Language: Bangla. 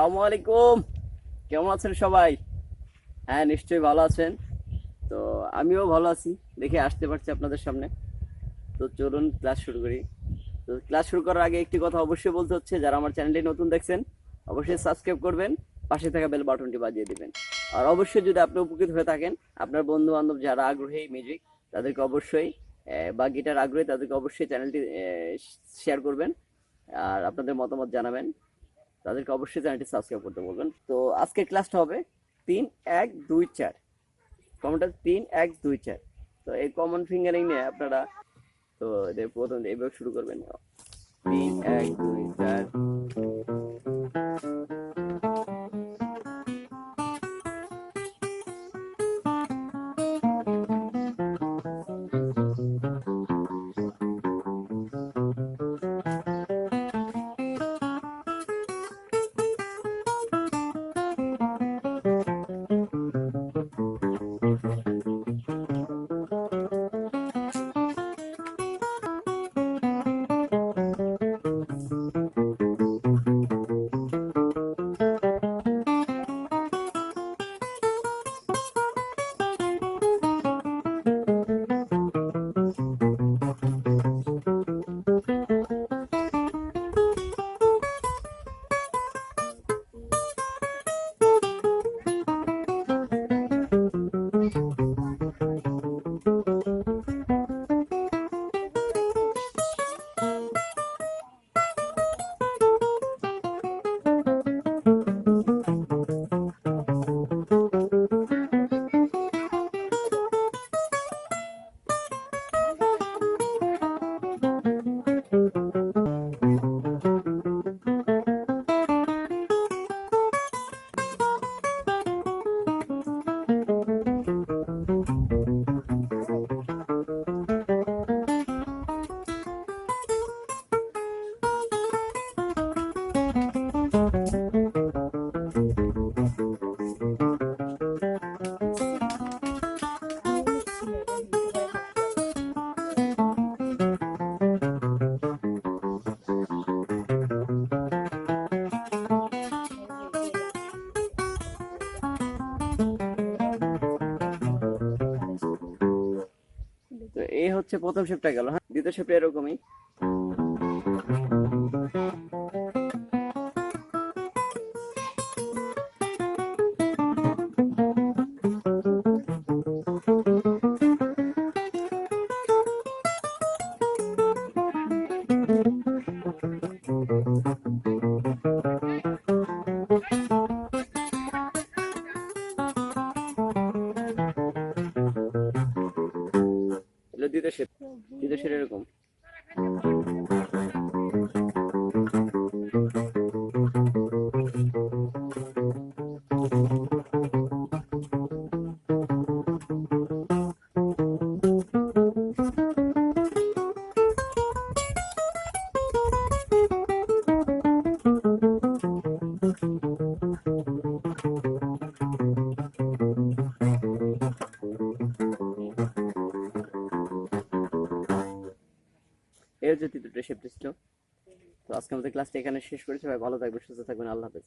আসসালামু আলাইকুম। কেমন আছেন সবাই? হ্যাঁ, নিশ্চয়ই ভালো আছেন। তো আমিও ভালো আছি, দেখে আসতে পারছি আপনাদের সামনে। তো চলুন ক্লাস শুরু করি। তো ক্লাস শুরু করার আগে একটি কথা অবশ্যই বলতে হচ্ছে, যারা আমার চ্যানেলটি নতুন দেখছেন অবশ্যই সাবস্ক্রাইব করবেন, পাশে থাকা বেল বাটনটি বাজিয়ে দিবেন। আর অবশ্যই যদি আপনি উপকৃত হয়ে থাকেন, আপনার বন্ধু বান্ধব যারা আগ্রহী মিউজিক তাদেরকে অবশ্যই বা গিটার আগ্রহী তাদেরকে অবশ্যই চ্যানেলটি শেয়ার করবেন। আর আপনাদের মতামত জানাবেন, তাদেরকে অবশ্যই চ্যানেলটি সাবস্ক্রাইব করতে বলবেন। তো আজকের ক্লাসটা হবে 3 1 2 4, কমনটা 3 1 2 4। তো এই কমন ফিঙ্গারিং নিয়ে আপনারা তো এদের প্রথম এইভাবে শুরু করবেন, 3 1 2 4। তো এই হচ্ছে প্রথম শেপটা গেল। হ্যাঁ, দ্বিতীয় শেপটা এরকমই। এগুলো দ্বিতীয় শেপ, দ্বিতীয় শেপ এরকম। এই হচ্ছে তৃতীয় শেপটা ছিল। তো আজকে আমাদের ক্লাসটা এখানে শেষ করেছি। সবাই ভালো থাকবেন, সুস্থ থাকবেন, আল্লাহ হাফেজ।